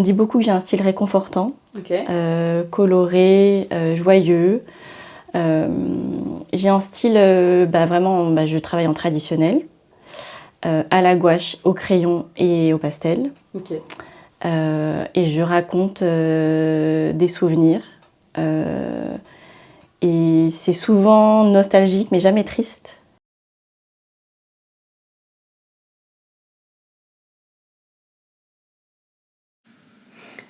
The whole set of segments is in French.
me dit beaucoup que j'ai un style réconfortant, Ok. coloré, joyeux. J'ai un style, vraiment, je travaille en traditionnel, à la gouache, au crayon et au pastel. Ok. Et je raconte des souvenirs. Et c'est souvent nostalgique, mais jamais triste.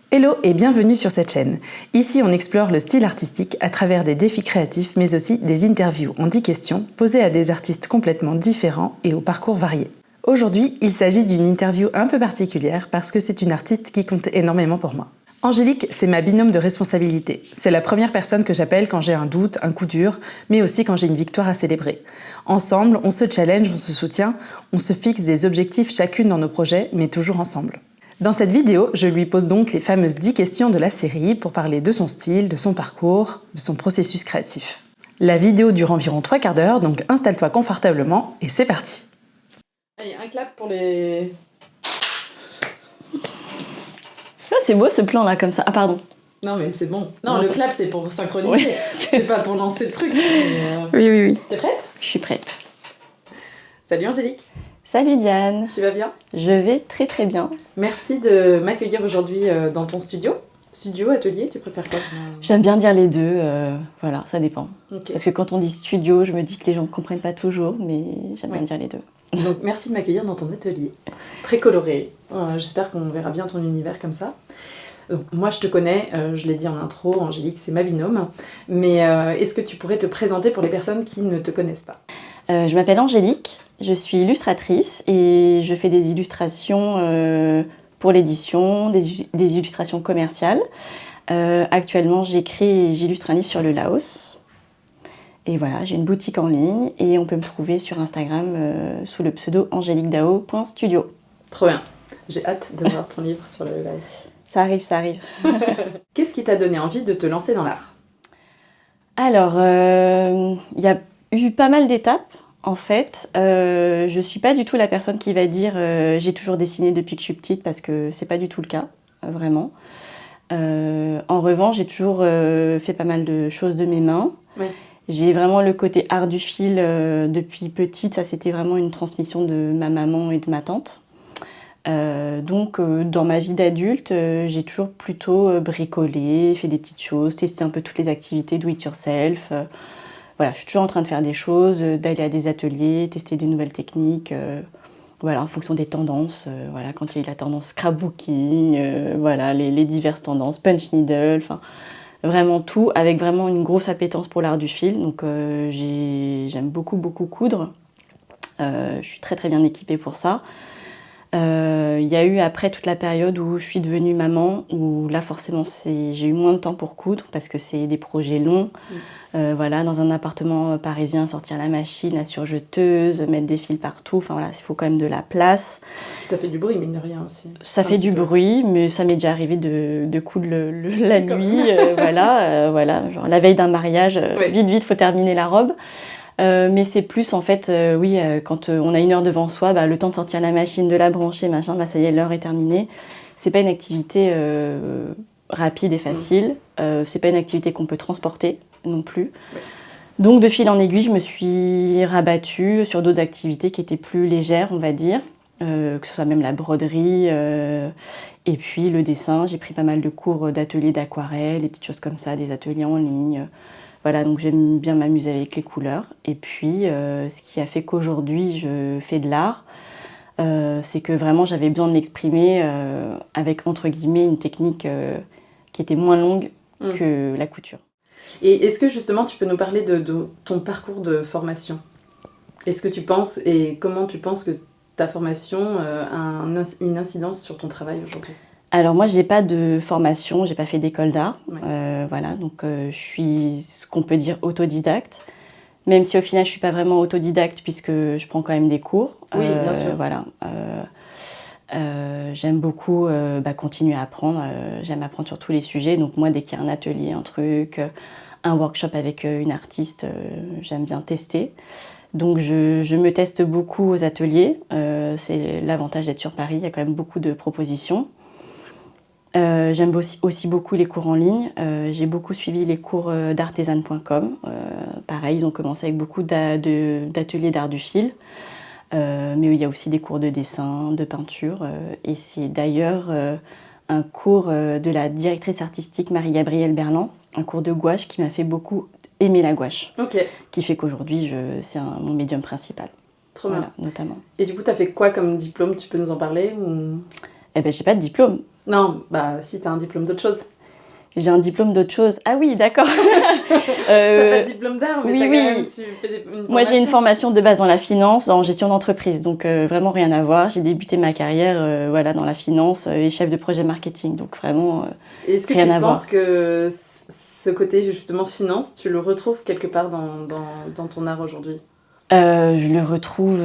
Hello et bienvenue sur cette chaîne. Ici, on explore le style artistique à travers des défis créatifs, mais aussi des interviews en 10 questions posées à des artistes complètement différents et au parcours varié. Aujourd'hui, il s'agit d'une interview un peu particulière parce que c'est une artiste qui compte énormément pour moi. Angélique, c'est ma binôme de responsabilité. C'est la première personne que j'appelle quand j'ai un doute, un coup dur, mais aussi quand j'ai une victoire à célébrer. Ensemble, on se challenge, on se soutient, on se fixe des objectifs chacune dans nos projets, mais toujours ensemble. Dans cette vidéo, je lui pose donc les fameuses 10 questions de la série pour parler de son style, de son parcours, de son processus créatif. La vidéo dure environ 3/4 d'heure, donc installe-toi confortablement et c'est parti. Allez, un clap pour les... Ah, c'est beau ce plan là comme ça. Ah pardon. Non mais c'est bon. Non, Non, le ça- clap c'est pour synchroniser. Ouais. C'est pas pour lancer le truc. Oui. T'es prête? Je suis prête. Salut Angélique, Salut Diane. tu vas bien? Je vais très très bien. Merci de m'accueillir aujourd'hui dans ton studio. Studio, atelier, tu préfères quoi? J'aime bien dire les deux. Voilà, ça dépend. Ok. Parce que quand on dit studio, je me dis que les gens ne comprennent pas toujours, mais j'aime Ouais. bien dire les deux. Donc merci de m'accueillir dans ton atelier. Très coloré. J'espère qu'on verra bien ton univers comme ça. Donc, moi je te connais, je l'ai dit en intro, Angélique c'est ma binôme. Mais est-ce que tu pourrais te présenter pour les personnes qui ne te connaissent pas? Je m'appelle Angélique, je suis illustratrice et je fais des illustrations pour l'édition, des illustrations commerciales. Actuellement, j'écris et j'illustre un livre sur le Laos. Et voilà, j'ai une boutique en ligne et on peut me trouver sur Instagram sous le pseudo angeliquedao.studio. Trop bien. J'ai hâte de voir ton livre sur le Laos. Ça arrive, ça arrive. Qu'est-ce qui t'a donné envie de te lancer dans l'art? Alors, il y a eu pas mal d'étapes. En fait, je suis pas du tout la personne qui va dire j'ai toujours dessiné depuis que je suis petite parce que c'est pas du tout le cas, vraiment. En revanche, j'ai toujours fait pas mal de choses de mes mains. Ouais. J'ai vraiment le côté art du fil depuis petite. Ça, c'était vraiment une transmission de ma maman et de ma tante. Donc, dans ma vie d'adulte, j'ai toujours plutôt bricolé, fait des petites choses, testé un peu toutes les activités do it yourself. Voilà, je suis toujours en train de faire des choses, d'aller à des ateliers, tester des nouvelles techniques, voilà, en fonction des tendances. Voilà, quand il y a eu la tendance scrapbooking, voilà, les diverses tendances, punch needle, enfin, vraiment tout, avec vraiment une grosse appétence pour l'art du fil. Donc, j'aime beaucoup coudre. Je suis très très bien équipée pour ça. Il y a eu après toute la période où je suis devenue maman, où là forcément j'ai eu moins de temps pour coudre parce que c'est des projets longs. Voilà, dans un appartement parisien, sortir la machine, la surjeteuse, mettre des fils partout, enfin voilà, il faut quand même de la place. Ça fait du bruit, mine de rien aussi. Ça fait du bruit, mais ça m'est déjà arrivé de coudre la nuit, voilà, genre la veille d'un mariage, Ouais. vite, faut terminer la robe. Mais c'est plus en fait, quand on a 1 heure devant soi, le temps de sortir la machine, de la brancher, machin, ça y est, l'heure est terminée. C'est pas une activité rapide et facile. C'est pas une activité qu'on peut transporter non plus. Ouais. Donc de fil en aiguille, je me suis rabattue sur d'autres activités qui étaient plus légères, on va dire. Que ce soit même la broderie et puis le dessin. J'ai pris pas mal de cours d'ateliers d'aquarelle, des petites choses comme ça, des ateliers en ligne. Voilà, donc j'aime bien m'amuser avec les couleurs. Et puis, ce qui a fait qu'aujourd'hui, je fais de l'art, c'est que vraiment, j'avais besoin de m'exprimer avec, entre guillemets, une technique qui était moins longue que la couture. Et est-ce que justement, tu peux nous parler de ton parcours de formation? Est-ce que tu penses, et comment tu penses que ta formation a une incidence sur ton travail aujourd'hui? Alors moi, j'ai pas de formation, j'ai pas fait d'école d'art, Ouais. voilà, donc je suis ce qu'on peut dire autodidacte, même si au final je suis pas vraiment autodidacte puisque je prends quand même des cours. Oui, bien sûr. Voilà, j'aime beaucoup continuer à apprendre, j'aime apprendre sur tous les sujets, donc moi dès qu'il y a un atelier, un truc, un workshop avec une artiste, j'aime bien tester. Donc je me teste beaucoup aux ateliers, c'est l'avantage d'être sur Paris, il y a quand même beaucoup de propositions. J'aime aussi beaucoup les cours en ligne. J'ai beaucoup suivi les cours d'artesane.com. Pareil, ils ont commencé avec beaucoup d'ateliers d'art du fil. Mais il y a aussi des cours de dessin, de peinture. Et c'est d'ailleurs un cours de la directrice artistique Marie-Gabrielle Berland, un cours de gouache qui m'a fait beaucoup aimer la gouache. Ok, Qui fait qu'aujourd'hui, c'est mon médium principal. trop Voilà, bien. notamment. Et du coup, tu as fait quoi comme diplôme? Tu peux nous en parler ou... Eh ben, j'ai pas de diplôme. Non, bah si, tu as un diplôme d'autre chose. J'ai un diplôme d'autre chose. Ah oui, d'accord. T'as pas de diplôme d'art, mais oui, t'as oui. quand même fait une Moi, j'ai une formation. formation de base dans la finance, en gestion d'entreprise, donc vraiment rien à voir. J'ai débuté ma carrière voilà, dans la finance et chef de projet marketing, donc vraiment Est-ce que rien tu à voir. penses que ce côté justement finance, tu le retrouves quelque part dans ton art aujourd'hui? Je le retrouve...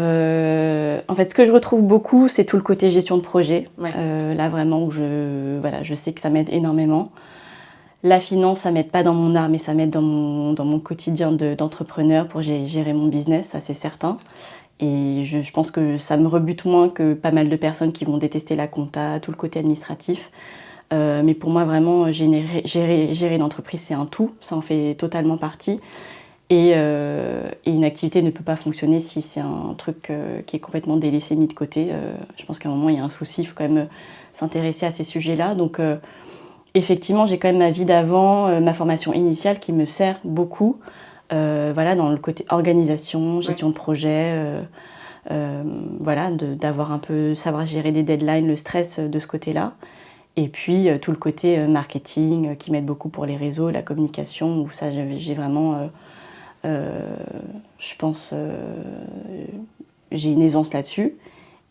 En fait, ce que je retrouve beaucoup, c'est tout le côté gestion de projet. Ouais. Là, vraiment, où je sais que ça m'aide énormément. La finance, ça m'aide pas dans mon art, mais ça m'aide dans mon quotidien d'entrepreneur pour gérer mon business, ça c'est certain. Et je pense que ça me rebute moins que pas mal de personnes qui vont détester la compta, tout le côté administratif. Mais pour moi, vraiment, gérer une entreprise, c'est un tout, ça en fait totalement partie. Et une activité ne peut pas fonctionner si c'est un truc qui est complètement délaissé, mis de côté. Je pense qu'à un moment, il y a un souci, il faut quand même s'intéresser à ces sujets-là. Donc, effectivement, j'ai quand même ma vie d'avant, ma formation initiale qui me sert beaucoup voilà, dans le côté organisation, gestion de projet, voilà, d'avoir un peu, savoir gérer des deadlines, le stress de ce côté-là. Et puis tout le côté marketing qui m'aide beaucoup pour les réseaux, la communication, où ça j'ai vraiment, je pense, j'ai une aisance là-dessus.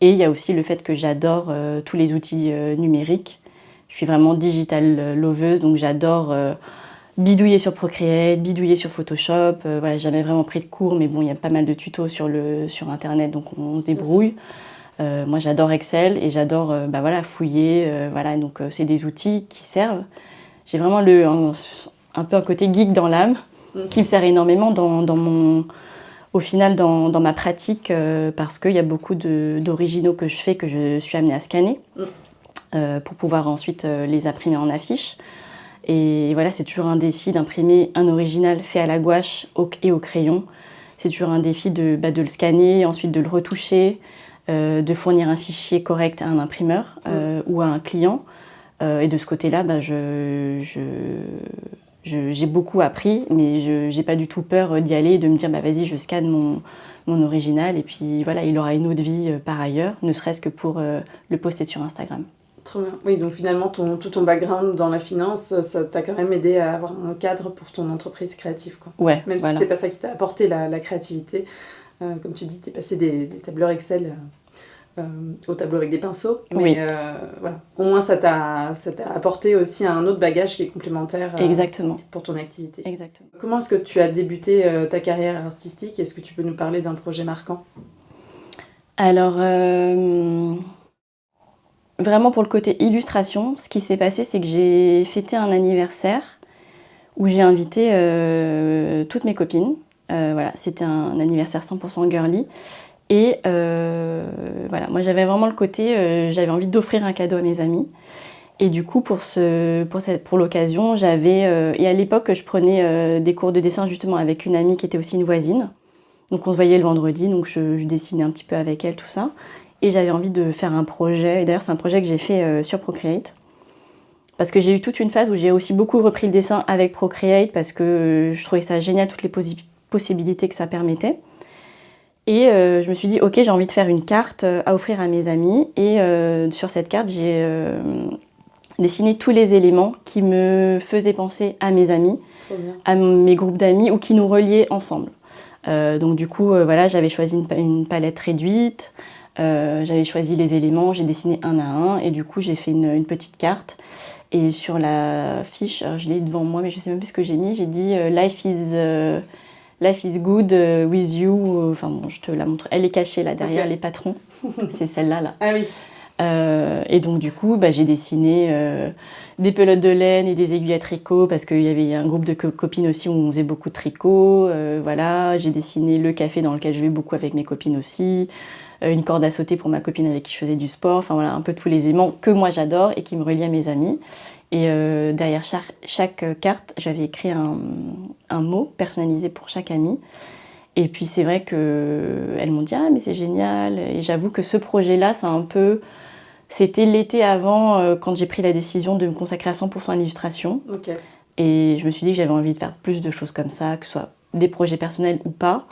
Et il y a aussi le fait que j'adore tous les outils numériques. Je suis vraiment digital loveuse, donc j'adore bidouiller sur Procreate, bidouiller sur Photoshop. Voilà, j'ai jamais vraiment pris de cours, mais bon, il y a pas mal de tutos sur Internet, donc on se débrouille. Moi, j'adore Excel et j'adore bah, voilà, fouiller. Voilà, donc c'est des outils qui servent. J'ai vraiment un peu un côté geek dans l'âme, qui me sert énormément au final dans ma pratique, parce qu'il y a beaucoup d'originaux que je fais, que je suis amenée à scanner, pour pouvoir ensuite les imprimer en affiche. Et voilà, c'est toujours un défi d'imprimer un original fait à la gouache et au crayon. C'est toujours un défi de le scanner, ensuite de le retoucher, de fournir un fichier correct à un imprimeur ou à un client. Et de ce côté-là, j'ai beaucoup appris, mais je n'ai pas du tout peur d'y aller et de me dire vas-y, je scanne mon original et puis voilà, il aura une autre vie par ailleurs, ne serait-ce que pour le poster sur Instagram. Trop bien. Oui, donc finalement, tout ton background dans la finance, ça t'a quand même aidé à avoir un cadre pour ton entreprise créative, quoi. Ouais, même voilà. si c'est pas ça qui t'a apporté la créativité. Comme tu dis, t'es passé des tableurs Excel au tableau avec des pinceaux. Mais Oui. voilà. Au moins, ça t'a apporté aussi un autre bagage qui est complémentaire Exactement. pour ton activité. Exactement. Comment est-ce que tu as débuté ta carrière artistique? Est-ce que tu peux nous parler d'un projet marquant? Alors, vraiment pour le côté illustration, ce qui s'est passé, c'est que j'ai fêté un anniversaire où j'ai invité toutes mes copines. Voilà, c'était un anniversaire 100% girly. Et voilà, moi j'avais vraiment le côté, j'avais envie d'offrir un cadeau à mes amis. Et du coup, pour l'occasion, et à l'époque, je prenais des cours de dessin justement avec une amie qui était aussi une voisine. Donc on se voyait le vendredi, donc je dessinais un petit peu avec elle, tout ça. Et j'avais envie de faire un projet, et d'ailleurs c'est un projet que j'ai fait sur Procreate. Parce que j'ai eu toute une phase où j'ai aussi beaucoup repris le dessin avec Procreate, parce que je trouvais ça génial, toutes les possibilités que ça permettait. Et je me suis dit, ok, j'ai envie de faire une carte à offrir à mes amis. Et sur cette carte, j'ai dessiné tous les éléments qui me faisaient penser à mes amis, à mes groupes d'amis, ou qui nous reliaient ensemble. Donc du coup, voilà, j'avais choisi une palette réduite, j'avais choisi les éléments, j'ai dessiné un à un, et du coup, j'ai fait une petite carte. Et sur la fiche, alors je l'ai devant moi, mais je ne sais même plus ce que j'ai mis, j'ai dit Life is good with you. Enfin bon, je te la montre. Elle est cachée là derrière les patrons. C'est celle-là là. Ah oui. Et donc du coup, j'ai dessiné des pelotes de laine et des aiguilles à tricot parce qu'il y avait un groupe de copines aussi où on faisait beaucoup de tricot. Voilà, j'ai dessiné le café dans lequel je vais beaucoup avec mes copines aussi. une corde à sauter pour ma copine avec qui je faisais du sport, enfin voilà, un peu tous les éléments que moi j'adore et qui me relient à mes amis. Et derrière chaque carte, j'avais écrit un mot personnalisé pour chaque amie. Et puis c'est vrai qu'elles m'ont dit « Ah mais c'est génial !» Et j'avoue que ce projet-là, c'était l'été avant, quand j'ai pris la décision de me consacrer à 100% à l'illustration. Ok. Et je me suis dit que j'avais envie de faire plus de choses comme ça, que ce soit des projets personnels ou pas.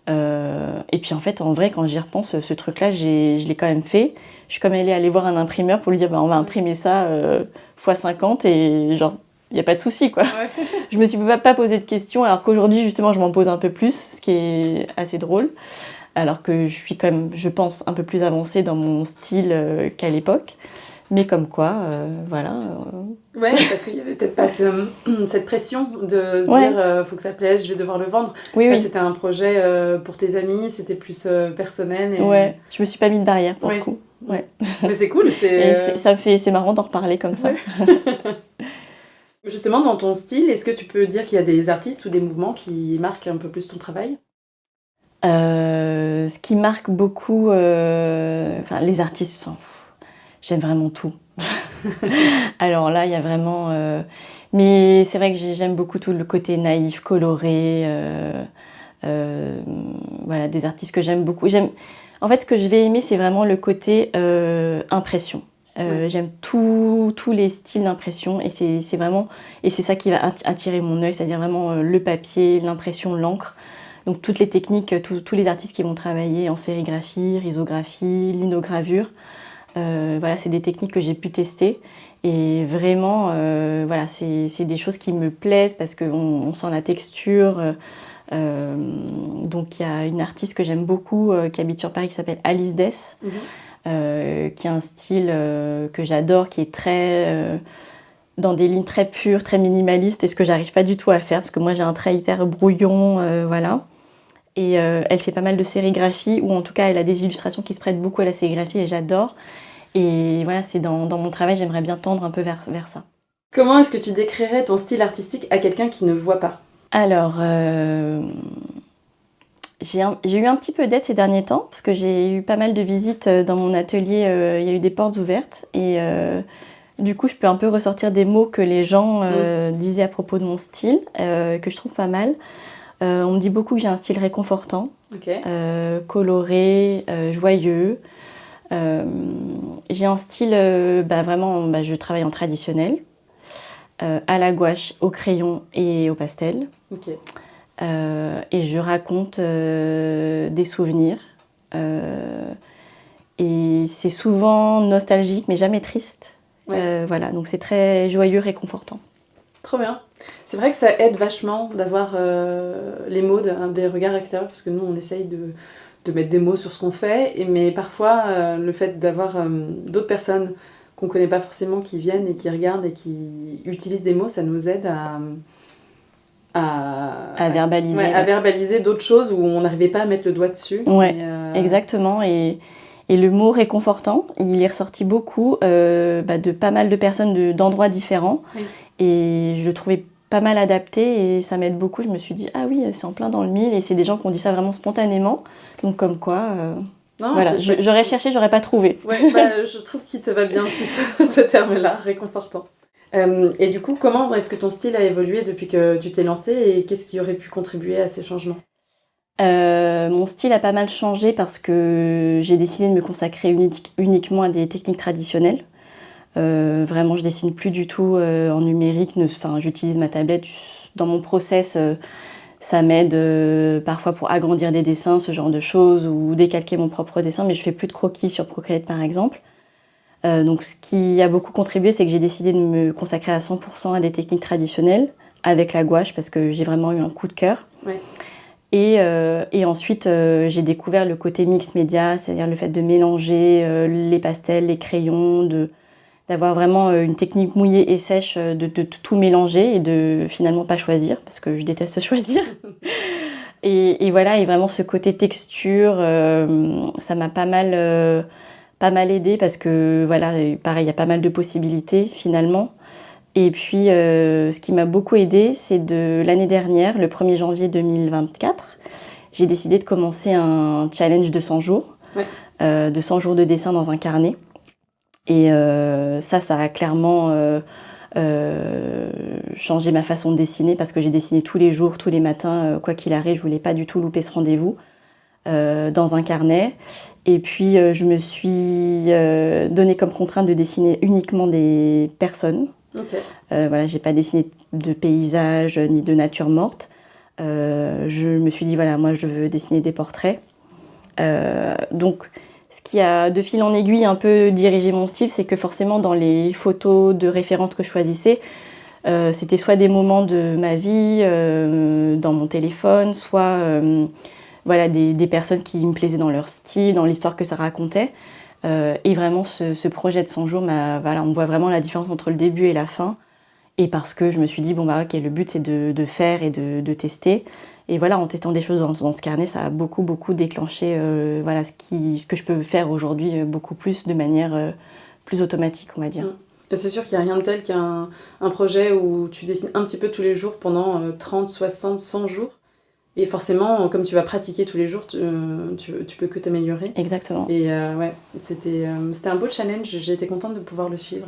Et puis en fait, en vrai, quand j'y repense, ce truc-là, je l'ai quand même fait. Je suis comme aller voir un imprimeur pour lui dire on va imprimer ça x50 et genre, il n'y a pas de souci quoi. Ouais. Je me suis pas posé de questions, alors qu'aujourd'hui, justement, je m'en pose un peu plus, ce qui est assez drôle. Alors que je suis quand même, je pense, un peu plus avancée dans mon style qu'à l'époque. Mais comme quoi, voilà. Ouais, parce qu'il n'y avait peut-être pas cette pression de se dire faut que ça plaise, je vais devoir le vendre. Oui, Là, oui. c'était un projet pour tes amis, c'était plus personnel. Et... Ouais, je me suis pas mis de barrière pour le coup. Ouais. Mais c'est cool. C'est marrant d'en reparler comme ça. Ouais. Justement, dans ton style, est-ce que tu peux dire qu'il y a des artistes ou des mouvements qui marquent un peu plus ton travail ? Ce qui marque beaucoup, les artistes, j'aime vraiment tout. Alors là, il y a vraiment... mais c'est vrai que j'aime beaucoup tout le côté naïf, coloré. Voilà, des artistes que j'aime beaucoup. En fait, ce que je vais aimer, c'est vraiment le côté impression. J'aime tous les styles d'impression et c'est ça qui va attirer mon œil, c'est-à-dire vraiment le papier, l'impression, l'encre. Donc toutes les techniques, tous les artistes qui vont travailler en sérigraphie, risographie, linogravure, voilà, c'est des techniques que j'ai pu tester et vraiment, voilà, c'est des choses qui me plaisent parce qu'on sent la texture. Donc il y a une artiste que j'aime beaucoup qui habite sur Paris qui s'appelle Alice Dess. Qui a un style que j'adore, qui est très dans des lignes très pures, très minimalistes, et ce que j'arrive pas du tout à faire, parce que moi j'ai un trait hyper brouillon, voilà. Et elle fait pas mal de sérigraphie, ou en tout cas elle a des illustrations qui se prêtent beaucoup à la sérigraphie, et j'adore. Et voilà, c'est dans mon travail, j'aimerais bien tendre un peu vers ça. Comment est-ce que tu décrirais ton style artistique à quelqu'un qui ne voit pas ? Alors... j'ai eu un petit peu d'aide ces derniers temps, parce que j'ai eu pas mal de visites dans mon atelier, il y a eu des portes ouvertes, et du coup je peux un peu ressortir des mots que les gens disaient à propos de mon style, que je trouve pas mal. On me dit beaucoup que j'ai un style réconfortant, coloré, joyeux. J'ai un style, vraiment, je travaille en traditionnel, à la gouache, au crayon et au pastel. Et je raconte des souvenirs. Et c'est souvent nostalgique, mais jamais triste. Voilà, donc c'est très joyeux, réconfortant. Trop bien. C'est vrai que ça aide vachement d'avoir les mots des regards extérieurs, parce que nous, on essaye de mettre des mots sur ce qu'on fait, mais parfois, le fait d'avoir d'autres personnes qu'on ne connaît pas forcément, qui viennent et qui regardent et qui utilisent des mots, ça nous aide à verbaliser. À verbaliser d'autres choses où on n'arrivait pas à mettre le doigt dessus. Ouais, exactement. Et le mot réconfortant, il est ressorti beaucoup de pas mal de personnes d'endroits différents. Oui. Et je le trouvais pas mal adapté et ça m'aide beaucoup. Je me suis dit, ah oui, c'est en plein dans le mille. Et c'est des gens qui ont dit ça vraiment spontanément. Donc comme quoi... Non, voilà, j'aurais cherché, j'aurais pas trouvé. Ouais, je trouve qu'il te va bien aussi ce terme-là, réconfortant. Et du coup, comment est-ce que ton style a évolué depuis que tu t'es lancée et qu'est-ce qui aurait pu contribuer à ces changements ? Mon style a pas mal changé parce que j'ai décidé de me consacrer uniquement à des techniques traditionnelles. Vraiment, je dessine plus du tout en numérique. J'utilise ma tablette dans mon process. Ça m'aide parfois pour agrandir des dessins, ce genre de choses, ou décalquer mon propre dessin, mais je fais plus de croquis sur Procreate par exemple. Donc ce qui a beaucoup contribué, c'est que j'ai décidé de me consacrer à 100% à des techniques traditionnelles, avec la gouache, parce que j'ai vraiment eu un coup de cœur. Ouais. Et ensuite, j'ai découvert le côté mix média, c'est-à-dire le fait de mélanger les pastels, les crayons, d'avoir vraiment une technique mouillée et sèche, de tout mélanger et de finalement pas choisir, parce que je déteste choisir. Et voilà, et vraiment ce côté texture, ça m'a pas mal aidé parce que voilà, pareil, il y a pas mal de possibilités finalement. Et puis, ce qui m'a beaucoup aidé, c'est de l'année dernière, le 1er janvier 2024, j'ai décidé de commencer un challenge de 100 jours. Ouais. de 100 jours de dessin dans un carnet. Et ça a clairement changé ma façon de dessiner parce que j'ai dessiné tous les jours, tous les matins, quoi qu'il arrive, je voulais pas du tout louper ce rendez-vous dans un carnet. Et puis je me suis donné comme contrainte de dessiner uniquement des personnes. Okay. Voilà, j'ai pas dessiné de paysages ni de nature morte. Je me suis dit voilà, moi je veux dessiner des portraits. Donc ce qui a de fil en aiguille un peu dirigé mon style, c'est que forcément dans les photos de référence que je choisissais, c'était soit des moments de ma vie dans mon téléphone, soit voilà, des personnes qui me plaisaient dans leur style, dans l'histoire que ça racontait. Et vraiment ce projet de 100 jours, voilà, on voit vraiment la différence entre le début et la fin. Et parce que je me suis dit, bon bah ok, le but c'est de faire et de tester. Et voilà, en testant des choses dans ce carnet, ça a beaucoup déclenché voilà, ce que je peux faire aujourd'hui beaucoup plus de manière plus automatique, on va dire. Et c'est sûr qu'il n'y a rien de tel qu'un projet où tu dessines un petit peu tous les jours pendant 30, 60, 100 jours. Et forcément, comme tu vas pratiquer tous les jours, tu peux que t'améliorer. Exactement. Et ouais, c'était un beau challenge, j'ai été contente de pouvoir le suivre.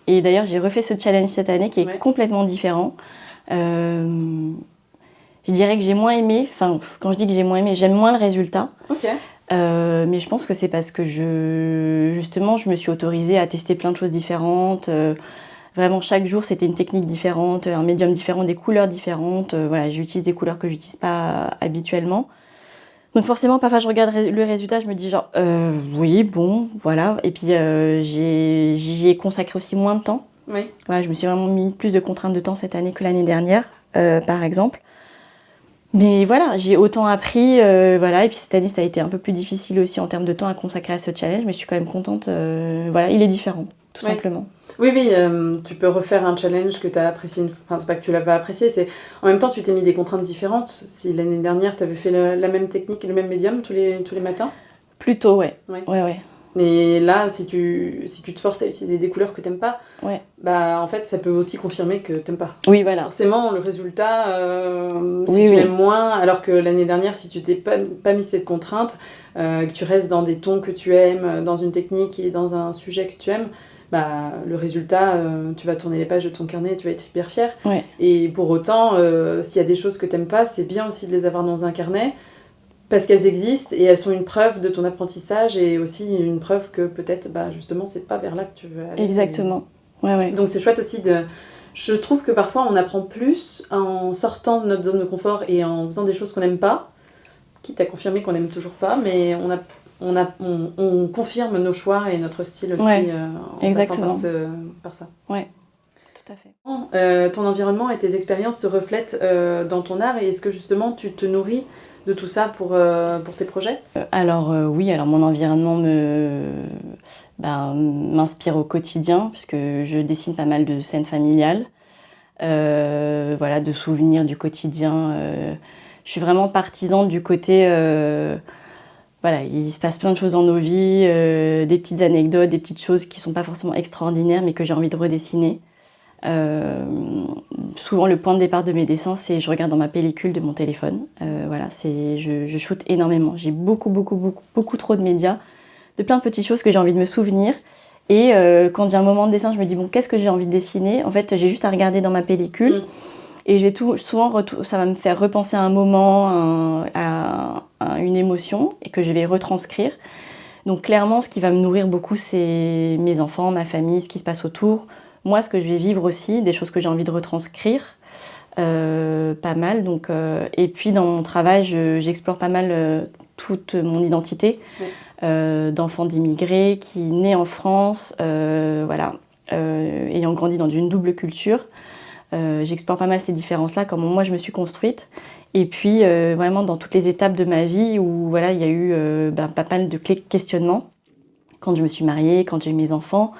Et d'ailleurs, j'ai refait ce challenge cette année qui est complètement différent. Je dirais que j'ai moins aimé, enfin quand je dis que j'ai moins aimé, j'aime moins le résultat. Ok. Mais je pense que c'est parce que justement, je me suis autorisée à tester plein de choses différentes. Vraiment, chaque jour, c'était une technique différente, un médium différent, des couleurs différentes. Voilà, j'utilise des couleurs que je n'utilise pas habituellement. Donc forcément, parfois, je regarde le résultat, je me dis genre, oui, bon, voilà. Et puis, j'y ai consacré aussi moins de temps. Oui. Voilà, je me suis vraiment mis plus de contraintes de temps cette année que l'année dernière, par exemple. Mais voilà, j'ai autant appris, voilà, et puis cette année ça a été un peu plus difficile aussi en termes de temps à consacrer à ce challenge, mais je suis quand même contente, voilà, il est différent, tout simplement. Oui, tu peux refaire un challenge que tu as apprécié, enfin c'est pas que tu l'as pas apprécié, c'est en même temps tu t'es mis des contraintes différentes. Si l'année dernière tu avais fait la même technique, le même médium tous les matins. Plutôt, ouais. Et là, si tu te forces à utiliser des couleurs que t'aimes pas, bah en fait, ça peut aussi confirmer que t'aimes pas. Oui, voilà. Forcément, le résultat, si tu l'aimes moins, alors que l'année dernière, si tu t'es pas mis cette contrainte, que tu restes dans des tons que tu aimes, dans une technique et dans un sujet que tu aimes, bah le résultat, tu vas tourner les pages de ton carnet et tu vas être hyper fière. Ouais. Et pour autant, s'il y a des choses que t'aimes pas, c'est bien aussi de les avoir dans un carnet. Parce qu'elles existent et elles sont une preuve de ton apprentissage et aussi une preuve que peut-être, bah, justement, c'est pas vers là que tu veux aller. Exactement. Ouais. Donc c'est chouette aussi de... Je trouve que parfois on apprend plus en sortant de notre zone de confort et en faisant des choses qu'on n'aime pas, quitte à confirmer qu'on n'aime toujours pas, mais on confirme nos choix et notre style aussi en passant par ça. Ouais, tout à fait. Ton environnement et tes expériences se reflètent dans ton art et est-ce que justement tu te nourris de tout ça pour tes projets ? Oui, mon environnement m'inspire au quotidien puisque je dessine pas mal de scènes familiales, voilà, de souvenirs du quotidien. Je suis vraiment partisane du côté, voilà, il se passe plein de choses dans nos vies, des petites anecdotes, des petites choses qui sont pas forcément extraordinaires mais que j'ai envie de redessiner. Souvent le point de départ de mes dessins c'est je regarde dans ma pellicule de mon téléphone, voilà, je shoote énormément, j'ai beaucoup trop de médias, de plein de petites choses que j'ai envie de me souvenir et quand j'ai un moment de dessin je me dis bon qu'est-ce que j'ai envie de dessiner, en fait j'ai juste à regarder dans ma pellicule et souvent ça va me faire repenser à un moment, à une émotion et que je vais retranscrire. Donc clairement ce qui va me nourrir beaucoup c'est mes enfants, ma famille, ce qui se passe autour. Moi, ce que je vais vivre aussi, des choses que j'ai envie de retranscrire, pas mal. Donc, et puis dans mon travail, j'explore pas mal toute mon identité d'enfant d'immigrés qui naît en France, voilà, ayant grandi dans une double culture. J'explore pas mal ces différences-là, comment moi je me suis construite. Et puis vraiment dans toutes les étapes de ma vie où voilà, il y a eu pas mal de questionnements quand je me suis mariée, quand j'ai eu mes enfants.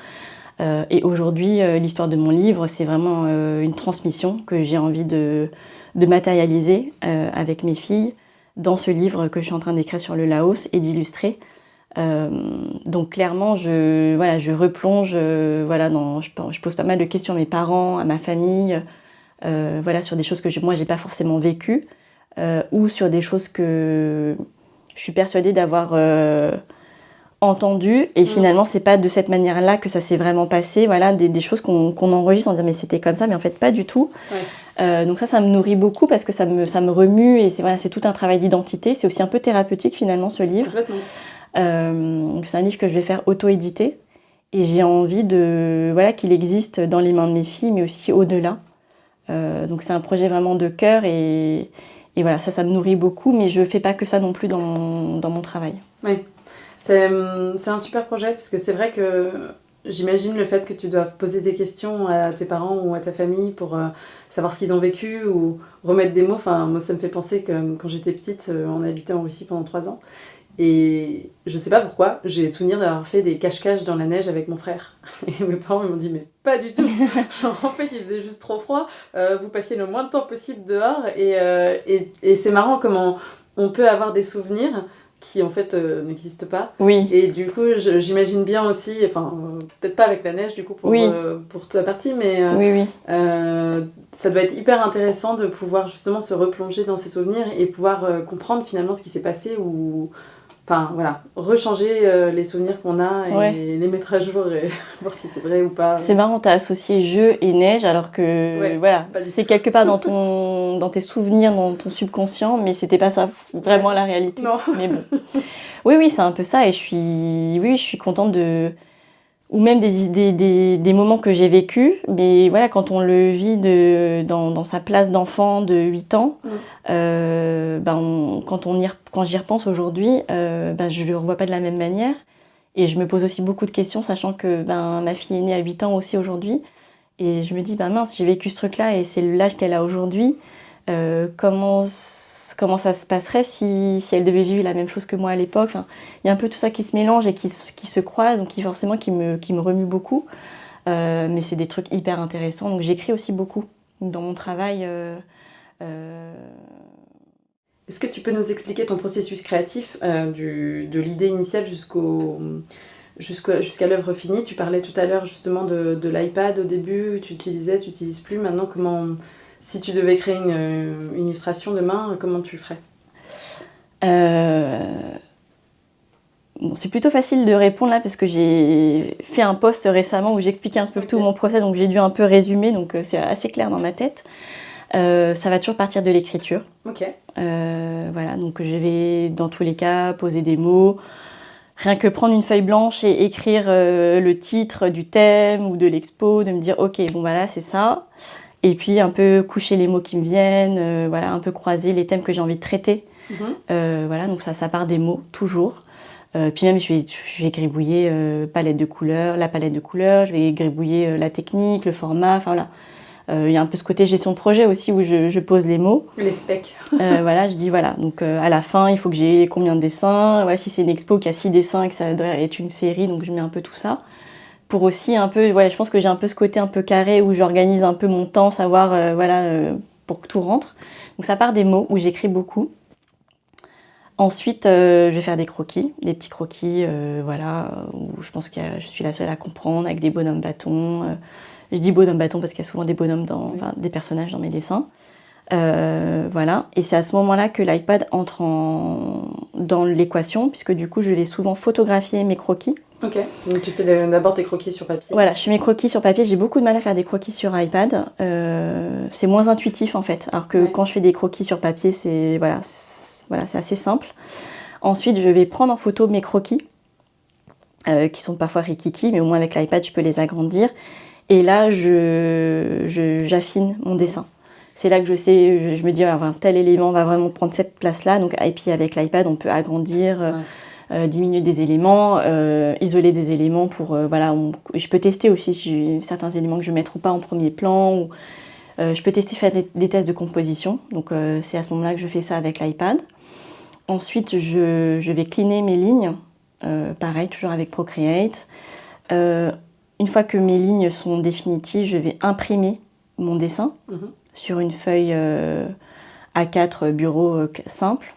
Et aujourd'hui, l'histoire de mon livre, c'est vraiment une transmission que j'ai envie de matérialiser avec mes filles dans ce livre que je suis en train d'écrire sur le Laos et d'illustrer. Donc clairement, je replonge, voilà, je pose pas mal de questions à mes parents, à ma famille, voilà, sur des choses que moi j'ai pas forcément vécues, ou sur des choses que je suis persuadée d'avoir entendu et finalement c'est pas de cette manière-là que ça s'est vraiment passé, voilà, des choses qu'on enregistre en disant mais c'était comme ça, mais en fait pas du tout. Donc ça me nourrit beaucoup parce que ça me remue et c'est tout un travail d'identité. C'est aussi un peu thérapeutique finalement ce livre. Complètement. C'est un livre que je vais faire auto-éditer et j'ai envie qu'il existe dans les mains de mes filles mais aussi au-delà. Donc c'est un projet vraiment de cœur et voilà, ça me nourrit beaucoup, mais je fais pas que ça non plus dans mon travail. Oui, c'est un super projet parce que c'est vrai que j'imagine le fait que tu doives poser des questions à tes parents ou à ta famille pour savoir ce qu'ils ont vécu ou remettre des mots. Enfin, moi, ça me fait penser que quand j'étais petite, on habitait en Russie pendant 3 ans. Et je sais pas pourquoi, j'ai souvenir d'avoir fait des cache-cache dans la neige avec mon frère. Et mes parents m'ont dit, mais pas du tout. Genre, en fait, il faisait juste trop froid. Vous passiez le moins de temps possible dehors. Et c'est marrant comment on peut avoir des souvenirs qui, en fait, n'existent pas. Oui. Et du coup, j'imagine bien aussi, enfin, peut-être pas avec la neige, du coup, pour ta partie, mais oui. ça doit être hyper intéressant de pouvoir justement se replonger dans ces souvenirs et pouvoir comprendre finalement ce qui s'est passé ou... Enfin, voilà, rechanger les souvenirs qu'on a et les mettre à jour et voir si c'est vrai ou pas. C'est marrant, t'as associé jeu et neige alors que c'est quelque part dans tes souvenirs, dans ton subconscient, mais c'était pas ça vraiment la réalité. Non. Mais bon. Oui, c'est un peu ça et je suis contente de... Ou même des moments que j'ai vécus, mais voilà, quand on le vit dans sa place d'enfant de 8 ans, quand j'y repense aujourd'hui, je le revois pas de la même manière. Et je me pose aussi beaucoup de questions, sachant que ma fille est née à 8 ans aussi aujourd'hui. Et je me dis, mince, j'ai vécu ce truc-là et c'est l'âge qu'elle a aujourd'hui. Comment ça se passerait si elle devait vivre la même chose que moi à l'époque. Enfin, il y a un peu tout ça qui se mélange et qui se croise, donc qui me remue beaucoup. Mais c'est des trucs hyper intéressants. Donc j'écris aussi beaucoup dans mon travail. Est-ce que tu peux nous expliquer ton processus créatif de l'idée initiale jusqu'à l'œuvre finie? Tu parlais tout à l'heure justement de l'iPad au début, tu n'utilises plus. Maintenant, si tu devais créer une illustration demain, comment tu ferais? Bon, c'est plutôt facile de répondre là parce que j'ai fait un post récemment où j'expliquais un peu tout mon process, donc j'ai dû un peu résumer, donc c'est assez clair dans ma tête. Ça va toujours partir de l'écriture. Ok. Voilà, donc je vais dans tous les cas poser des mots. Rien que prendre une feuille blanche et écrire le titre du thème ou de l'expo, de me dire ok, bon là c'est ça. Et puis un peu coucher les mots qui me viennent, un peu croiser les thèmes que j'ai envie de traiter. Donc ça part des mots, toujours. Puis même je vais gribouiller la palette de couleurs, je vais gribouiller la technique, le format, enfin voilà. Il y a un peu ce côté gestion de projet aussi où je pose les mots. Les specs. Je dis donc à la fin il faut que j'ai combien de dessins, si c'est une expo qui a 6 dessins et que ça doit être une série, donc je mets un peu tout ça. Pour aussi un peu, je pense que j'ai un peu ce côté un peu carré où j'organise un peu mon temps, savoir, pour que tout rentre. Donc ça part des mots où j'écris beaucoup. Ensuite, je vais faire des croquis, des petits croquis, où je pense que je suis la seule à comprendre, avec des bonhommes bâtons. Je dis bonhommes bâtons parce qu'il y a souvent des bonhommes, des personnages dans mes dessins. Et c'est à ce moment-là que l'iPad entre dans l'équation, puisque du coup, je vais souvent photographier mes croquis. Ok, donc tu fais d'abord tes croquis sur papier. Voilà, je fais mes croquis sur papier. J'ai beaucoup de mal à faire des croquis sur iPad. C'est moins intuitif en fait. Alors que quand je fais des croquis sur papier, c'est assez simple. Ensuite, je vais prendre en photo mes croquis, qui sont parfois rikiki, mais au moins avec l'iPad, je peux les agrandir. Et là, j'affine mon dessin. C'est là que je sais, je me dis, tel élément va vraiment prendre cette place-là. Donc, et puis avec l'iPad, on peut agrandir, diminuer des éléments, isoler des éléments pour... je peux tester aussi si j'ai certains éléments que je vais mettre ou pas en premier plan. Ou, je peux tester, faire des tests de composition. Donc, c'est à ce moment-là que je fais ça avec l'iPad. Ensuite, je vais cleaner mes lignes. Pareil, toujours avec Procreate. Une fois que mes lignes sont définitives, je vais imprimer mon dessin sur une feuille A4 bureau simple,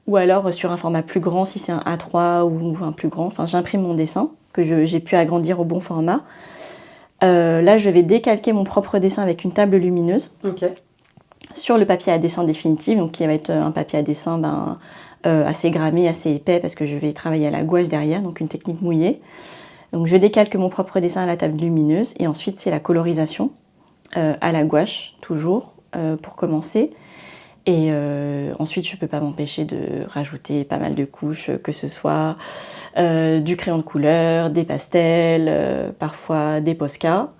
ou alors sur un format plus grand si c'est un A3 ou un plus grand. Enfin, j'imprime mon dessin que j'ai pu agrandir au bon format. Là, je vais décalquer mon propre dessin avec une table lumineuse sur le papier à dessin définitif, donc qui va être un papier à dessin assez grammé, assez épais, parce que je vais travailler à la gouache derrière, donc une technique mouillée. Donc je décalque mon propre dessin à la table lumineuse, et ensuite c'est la colorisation à la gouache, toujours, pour commencer. Et ensuite, je ne peux pas m'empêcher de rajouter pas mal de couches, que ce soit du crayon de couleur, des pastels, parfois des Posca.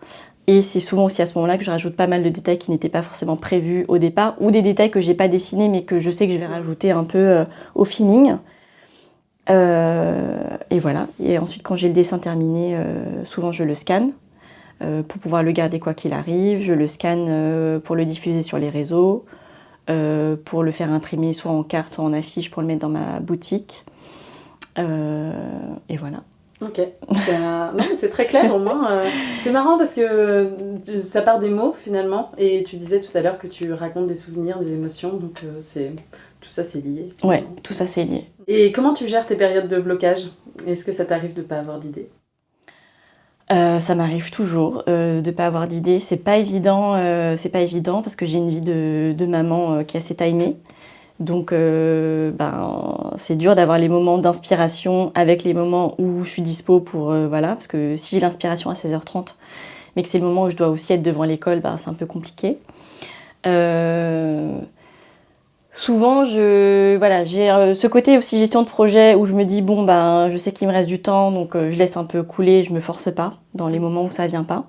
Et c'est souvent aussi à ce moment-là que je rajoute pas mal de détails qui n'étaient pas forcément prévus au départ, ou des détails que j'ai pas dessinés mais que je sais que je vais rajouter un peu au feeling. Et voilà. Et ensuite, quand j'ai le dessin terminé, souvent je le scanne pour pouvoir le garder quoi qu'il arrive. Je le scanne pour le diffuser sur les réseaux, pour le faire imprimer soit en carte, soit en affiche pour le mettre dans ma boutique. Et voilà. Ok, non, c'est très clair au moins. C'est marrant parce que ça part des mots finalement, et tu disais tout à l'heure que tu racontes des souvenirs, des émotions, donc tout ça c'est lié. Ouais, tout ça c'est lié. Et comment tu gères tes périodes de blocage? Est-ce que ça t'arrive de ne pas avoir d'idée? Ça m'arrive toujours de ne pas avoir d'idée. C'est pas évident parce que j'ai une vie de maman qui est assez timée. Donc c'est dur d'avoir les moments d'inspiration avec les moments où je suis dispo pour voilà, parce que si j'ai l'inspiration à 16h30 mais que c'est le moment où je dois aussi être devant l'école, c'est un peu compliqué. Souvent j'ai ce côté aussi gestion de projet où je me dis je sais qu'il me reste du temps, donc je laisse un peu couler, je me force pas dans les moments où ça vient pas.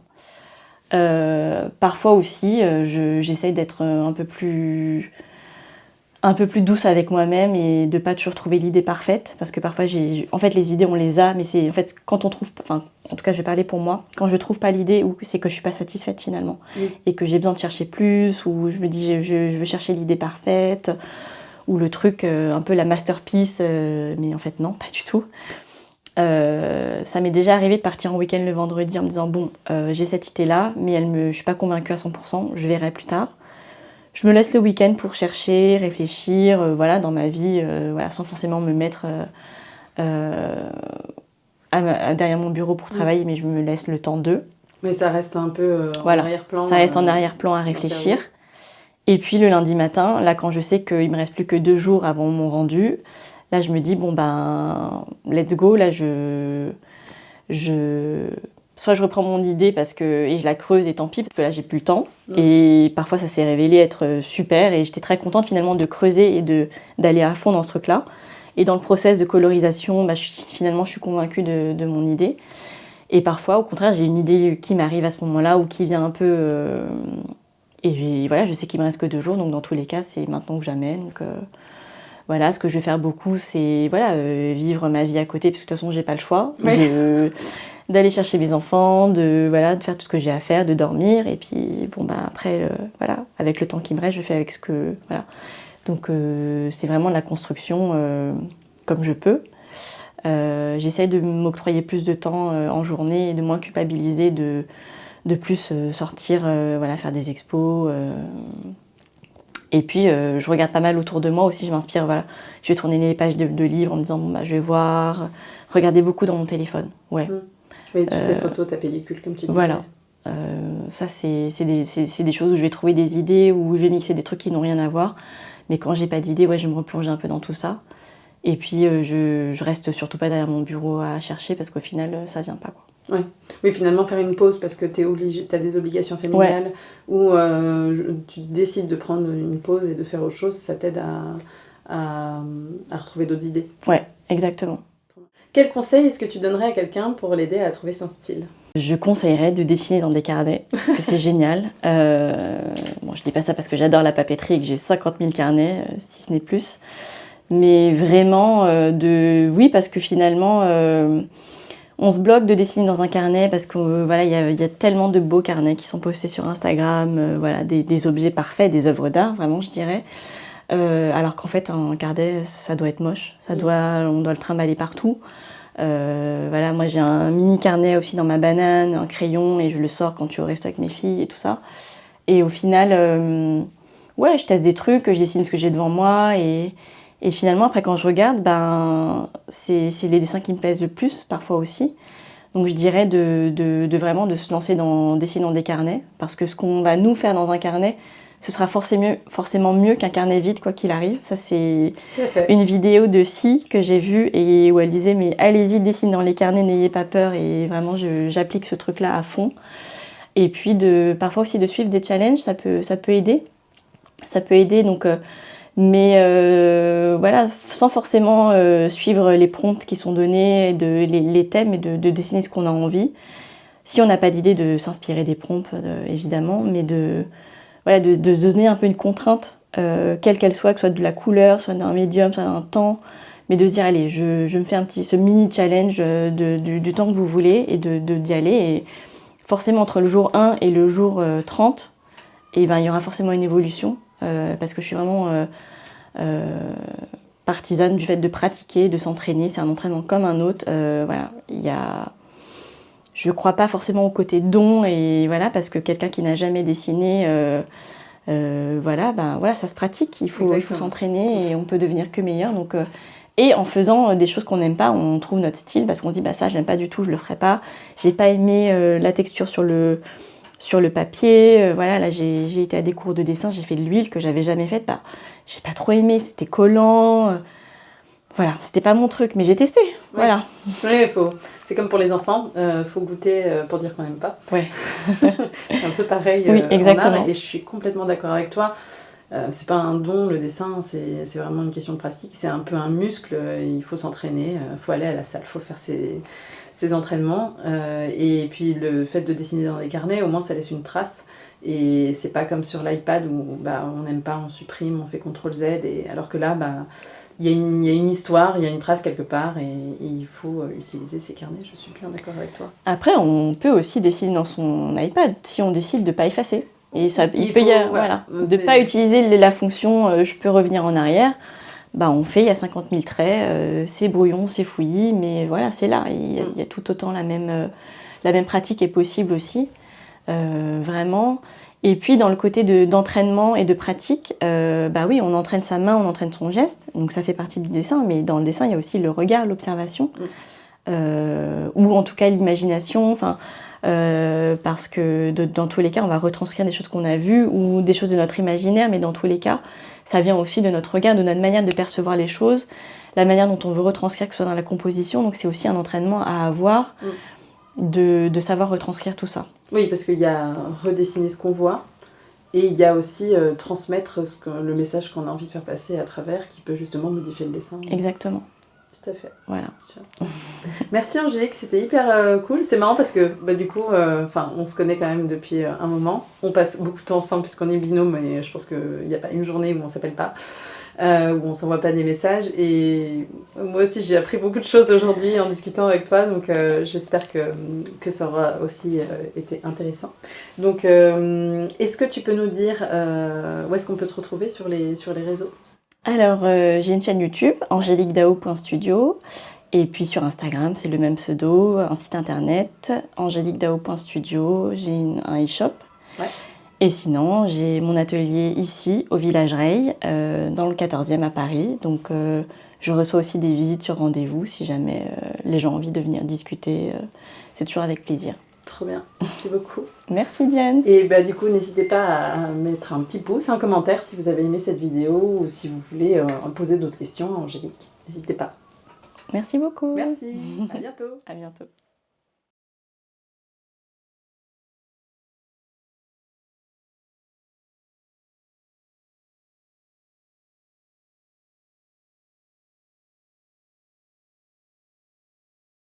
Parfois aussi j'essaye d'être un peu plus douce avec moi-même et de pas toujours trouver l'idée parfaite, parce que parfois en fait les idées on les a, mais c'est en fait quand on trouve, en tout cas je vais parler pour moi, quand je trouve pas l'idée, ou c'est que je suis pas satisfaite finalement, et que j'ai besoin de chercher plus, ou je me dis je veux chercher l'idée parfaite, ou le truc un peu la masterpiece, mais en fait non, pas du tout. Ça m'est déjà arrivé de partir en week-end le vendredi en me disant j'ai cette idée là, mais je suis pas convaincue à 100%, je verrai plus tard. Je me laisse le week-end pour chercher, réfléchir, dans ma vie, sans forcément me mettre derrière mon bureau pour travailler, mais je me laisse le temps d'eux. Mais ça reste un peu en arrière-plan. Ça reste en arrière-plan à réfléchir. Et puis le lundi matin, là quand je sais qu'il me reste plus que 2 jours avant mon rendu, là je me dis let's go, là soit je reprends mon idée et je la creuse et tant pis, parce que là j'ai plus le temps. Et parfois ça s'est révélé être super, et j'étais très contente finalement de creuser et d'aller à fond dans ce truc-là. Et dans le process de colorisation, je suis convaincue de mon idée. Et parfois au contraire j'ai une idée qui m'arrive à ce moment-là, ou qui vient un peu... Et voilà, je sais qu'il me reste que 2 jours, donc dans tous les cas c'est maintenant que jamais. Donc ce que je vais faire beaucoup, c'est vivre ma vie à côté, parce que de toute façon j'ai pas le choix. Oui. D'aller chercher mes enfants, de faire tout ce que j'ai à faire, de dormir, et puis après avec le temps qui me reste, je fais avec ce que donc c'est vraiment de la construction comme je peux. J'essaye de m'octroyer plus de temps en journée et de moins culpabiliser, de plus sortir, faire des expos. Et puis je regarde pas mal autour de moi aussi, je m'inspire, je vais tourner les pages de livres en me disant je vais voir, regarder beaucoup dans mon téléphone. Ouais. Oui, toutes tes photos, ta pellicule, comme tu disais. Voilà. Ça, c'est des choses où je vais trouver des idées, où je vais mixer des trucs qui n'ont rien à voir. Mais quand j'ai pas d'idée, je me replonge un peu dans tout ça. Et puis, je reste surtout pas derrière mon bureau à chercher, parce qu'au final, ça vient pas, quoi. Ouais. Oui, finalement, faire une pause parce que t'as des obligations familiales, ou tu décides de prendre une pause et de faire autre chose, ça t'aide à retrouver d'autres idées. Ouais, exactement. Quel conseil est-ce que tu donnerais à quelqu'un pour l'aider à trouver son style? Je conseillerais de dessiner dans des carnets, parce que c'est génial. Je dis pas ça parce que j'adore la papeterie et que j'ai 50 000 carnets, si ce n'est plus. Mais vraiment, oui, parce que finalement, on se bloque de dessiner dans un carnet, parce que y a tellement de beaux carnets qui sont postés sur Instagram, des objets parfaits, des œuvres d'art, vraiment, je dirais. Alors qu'en fait, un carnet, ça doit être moche, on doit le trimballer partout. Moi j'ai un mini carnet aussi dans ma banane, un crayon, et je le sors quand je suis au resto avec mes filles et tout ça. Et au final, je teste des trucs, je dessine ce que j'ai devant moi, et finalement après quand je regarde, c'est les dessins qui me plaisent le plus parfois aussi. Donc je dirais de vraiment de se lancer dessiner dans des carnets, parce que ce qu'on va nous faire dans un carnet, ce sera forcément mieux qu'un carnet vide, quoi qu'il arrive. Ça, c'est Tout à fait. une vidéo de Si que j'ai vue et où elle disait mais allez-y, dessine dans les carnets, n'ayez pas peur. Et vraiment, j'applique ce truc-là à fond. Et puis, parfois aussi de suivre des challenges, ça peut aider. Ça peut aider, donc, mais voilà, sans forcément suivre les prompts qui sont donnés, les thèmes et de dessiner ce qu'on a envie. Si on n'a pas d'idée de s'inspirer des prompts, évidemment, mais de donner un peu une contrainte, quelle qu'elle soit, que ce soit de la couleur, soit d'un médium, soit d'un temps, mais de se dire, allez, je me fais ce mini challenge du temps que vous voulez et d'y aller. Et forcément, entre le jour 1 et le jour 30, et ben, il y aura forcément une évolution, parce que je suis vraiment partisane du fait de pratiquer, de s'entraîner. C'est un entraînement comme un autre. Voilà, je ne crois pas forcément au côté don, et voilà, parce que quelqu'un qui n'a jamais dessiné, voilà, ça se pratique. Il faut s'entraîner et on peut devenir que meilleur. Donc, et en faisant des choses qu'on n'aime pas, on trouve notre style, parce qu'on dit ça, je n'aime pas du tout, je le ferai pas. J'ai pas aimé la texture sur le papier. Voilà, là j'ai été à des cours de dessin, j'ai fait de l'huile que j'avais jamais faite. J'ai pas trop aimé, c'était collant. Voilà, c'était pas mon truc, mais j'ai testé. Oui. Voilà. Oui, c'est comme pour les enfants, faut goûter pour dire qu'on n'aime pas. Ouais. C'est un peu pareil oui, exactement. en art, et je suis complètement d'accord avec toi. C'est pas un don, le dessin, c'est vraiment une question de pratique. C'est un peu un muscle, il faut s'entraîner, il faut aller à la salle, il faut faire ses entraînements. Et puis le fait de dessiner dans des carnets, au moins ça laisse une trace. Et c'est pas comme sur l'iPad où on n'aime pas, on supprime, on fait CTRL Z. Alors que là, il y a une histoire, il y a une trace quelque part, et il faut utiliser ces carnets. Je suis bien d'accord avec toi. Après, on peut aussi dessiner dans son iPad si on décide de ne pas effacer. Et ça, il peut voilà, de ne pas utiliser la fonction je peux revenir en arrière. On fait, il y a 50 000 traits, c'est brouillon, c'est fouillis, mais voilà, c'est là. Il y a tout autant la même pratique est possible aussi, vraiment. Et puis dans le côté d'entraînement et de pratique, oui, on entraîne sa main, on entraîne son geste, donc ça fait partie du dessin, mais dans le dessin, il y a aussi le regard, l'observation, ou en tout cas l'imagination, parce que dans tous les cas, on va retranscrire des choses qu'on a vues ou des choses de notre imaginaire, mais dans tous les cas, ça vient aussi de notre regard, de notre manière de percevoir les choses, la manière dont on veut retranscrire, que ce soit dans la composition, donc c'est aussi un entraînement à avoir, de savoir retranscrire tout ça. Oui, parce qu'il y a redessiner ce qu'on voit, et il y a aussi transmettre le message qu'on a envie de faire passer à travers, qui peut justement modifier le dessin. Exactement. Tout à fait. Voilà. Merci Angélique, c'était hyper cool. C'est marrant parce que du coup, on se connaît quand même depuis un moment. On passe beaucoup de temps ensemble puisqu'on est binôme, et je pense qu'il n'y a pas une journée où on ne s'appelle pas, où on ne s'envoie pas des messages. Et moi aussi, j'ai appris beaucoup de choses aujourd'hui en discutant avec toi, donc j'espère que ça aura aussi été intéressant. Donc, est-ce que tu peux nous dire où est-ce qu'on peut te retrouver sur les réseaux ? Alors, j'ai une chaîne YouTube, angeliquedao.studio, et puis sur Instagram, c'est le même pseudo, un site internet, angeliquedao.studio, j'ai un e-shop. Ouais. Et sinon, j'ai mon atelier ici, au Village Reille, dans le 14e à Paris. Donc, je reçois aussi des visites sur rendez-vous, si jamais les gens ont envie de venir discuter. C'est toujours avec plaisir. Trop bien, merci beaucoup. Merci Diane. Et du coup, n'hésitez pas à mettre un petit pouce, un commentaire si vous avez aimé cette vidéo, ou si vous voulez poser d'autres questions à Angélique. N'hésitez pas. Merci beaucoup. Merci, à bientôt. À bientôt.